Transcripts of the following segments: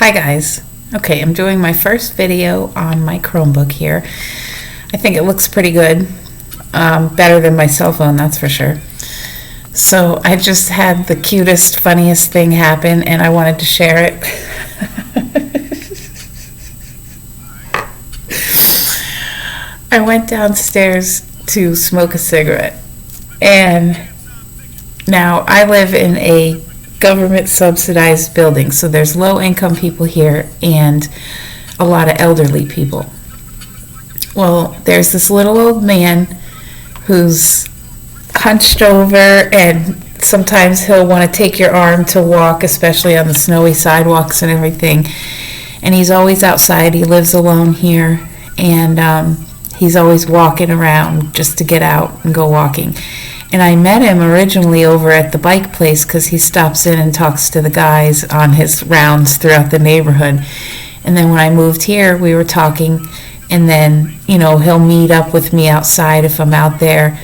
Hi guys. Okay, I'm doing my first video on my Chromebook here. I think it looks pretty good. Better than my cell phone, that's for sure. So I just had the cutest, funniest thing happen and I wanted to share it. I went downstairs to smoke a cigarette, and now I live in a government subsidized building, so there's low income people here and a lot of elderly people. Well, there's this little old man who's hunched over, and sometimes he'll want to take your arm to walk, especially on the snowy sidewalks and everything, and he's always outside. He lives alone here, and he's always walking around just to get out and go walking. And I met him originally over at the bike place because he stops in and talks to the guys on his rounds throughout the neighborhood. And then when I moved here, we were talking, and then, he'll meet up with me outside if I'm out there.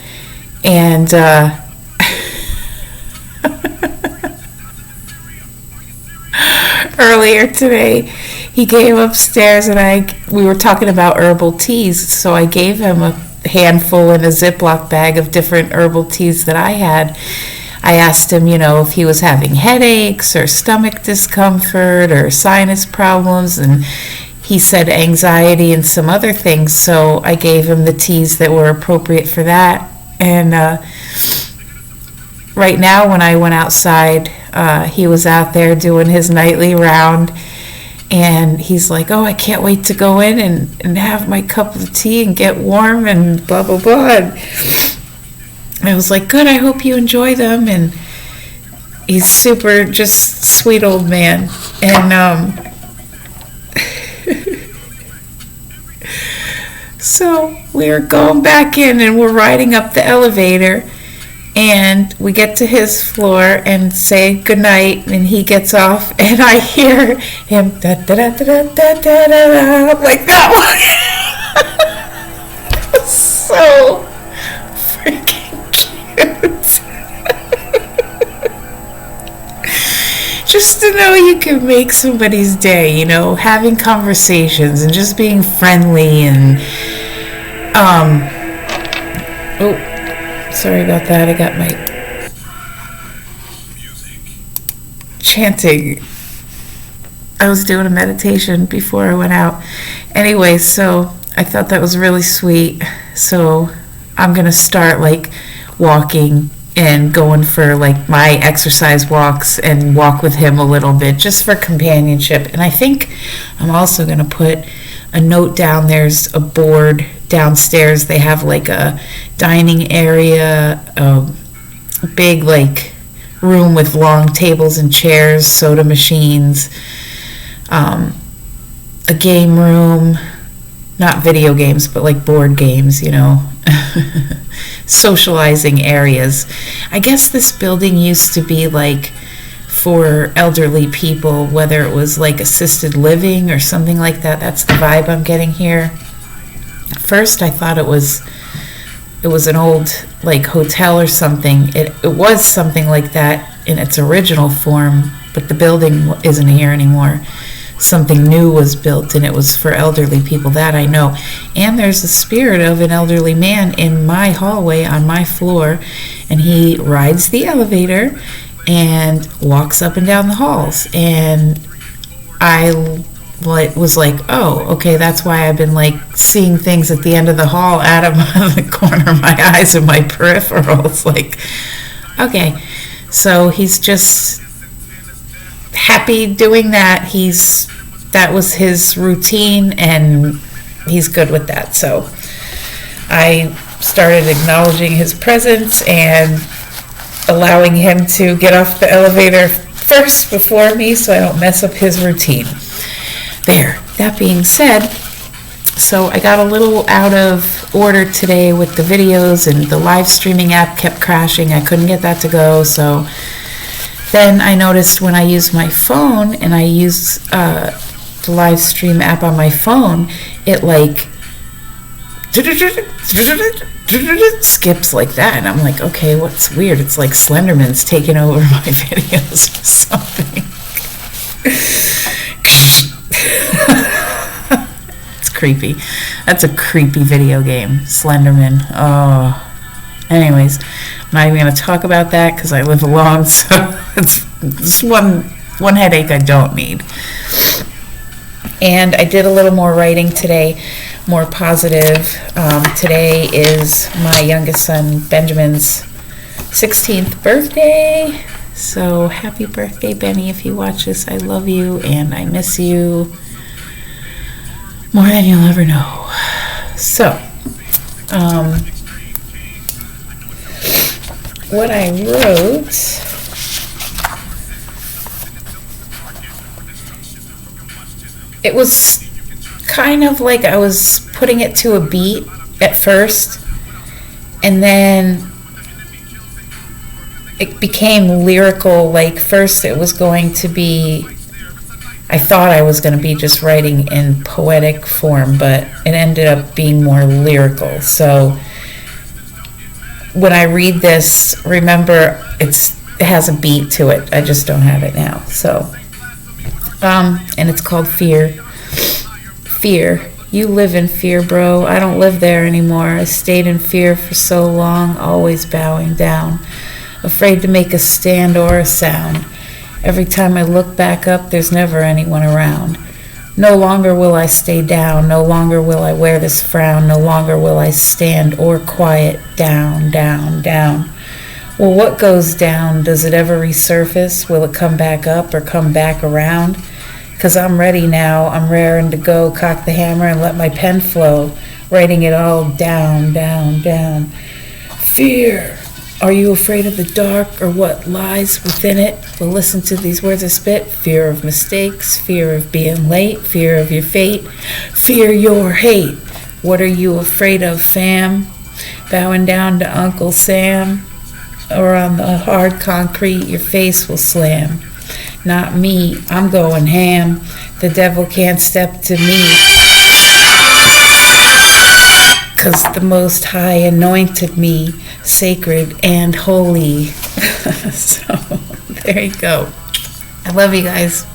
And earlier today, he came upstairs and we were talking about herbal teas, so I gave him a handful in a Ziploc bag of different herbal teas that I had. I asked him, if he was having headaches or stomach discomfort or sinus problems, and he said anxiety and some other things, so I gave him the teas that were appropriate for that. And right now when I went outside, he was out there doing his nightly round, and he's like, oh, I can't wait to go in and have my cup of tea and get warm and blah, blah, blah. And I was like, good, I hope you enjoy them. And he's super, just sweet old man. And so we're going back in and we're riding up the elevator. And we get to his floor and say goodnight, and he gets off, and I hear him da da da da da da da like that one. So freaking cute. Just to know you can make somebody's day, having conversations and just being friendly and sorry about that. I got my chanting. I was doing a meditation before I went out. Anyway, so I thought that was really sweet. So I'm going to start walking and going for my exercise walks and walk with him a little bit just for companionship. And I think I'm also going to put a note down. There's a board downstairs. They have a dining area, a big room with long tables and chairs, soda machines, a game room, not video games, but board games, socializing areas. I guess this building used to be for elderly people, whether it was assisted living or something like that. That's the vibe I'm getting here. At first I thought it was an old hotel or something. It was something like that in its original form, but the building isn't here anymore. Something new was built, and it was for elderly people, that I know. And there's the spirit of an elderly man in my hallway on my floor, and he rides the elevator and walks up and down the halls. And I was oh, okay, that's why I've been seeing things at the end of the hall out of the corner of my eyes and my peripherals. Okay, so he's just happy doing that. That was his routine, and he's good with that. So I started acknowledging his presence and allowing him to get off the elevator first before me so I don't mess up his routine. There. That being said, so I got a little out of order today with the videos, and the live streaming app kept crashing. I couldn't get that to go. So then I noticed when I use my phone and I use the live stream app on my phone, it skips like that, and I'm okay, what's weird? It's Slenderman's taking over my videos or something. creepy. That's a creepy video game, Slenderman. Oh. Anyways, I'm not even going to talk about that because I live alone, so it's one headache I don't need. And I did a little more writing today, more positive. Today is my youngest son, Benjamin's 16th birthday. So happy birthday, Benny, if you watch this. I love you and I miss you more than you'll ever know. So, what I wrote, it was kind of like I was putting it to a beat at first, and then it became lyrical. Like first it was going to be, I thought I was going to be just writing in poetic form, but it ended up being more lyrical. So when I read this, remember it has a beat to it. I just don't have it now. So, and it's called Fear. Fear. You live in fear, bro. I don't live there anymore. I stayed in fear for so long, always bowing down, afraid to make a stand or a sound. Every time I look back up, there's never anyone around. No longer will I stay down. No longer will I wear this frown. No longer will I stand or quiet. Down, down, down. Well, what goes down? Does it ever resurface? Will it come back up or come back around? 'Cause I'm ready now. I'm raring to go. Cock the hammer and let my pen flow, writing it all down, down, down. Fear. Are you afraid of the dark or what lies within it? Well, listen to these words I spit. Fear of mistakes, fear of being late, fear of your fate, fear your hate. What are you afraid of, fam? Bowing down to Uncle Sam, or on the hard concrete your face will slam. Not me, I'm going ham. The devil can't step to me, 'cause the Most High anointed me sacred and holy. So there you go. I love you guys.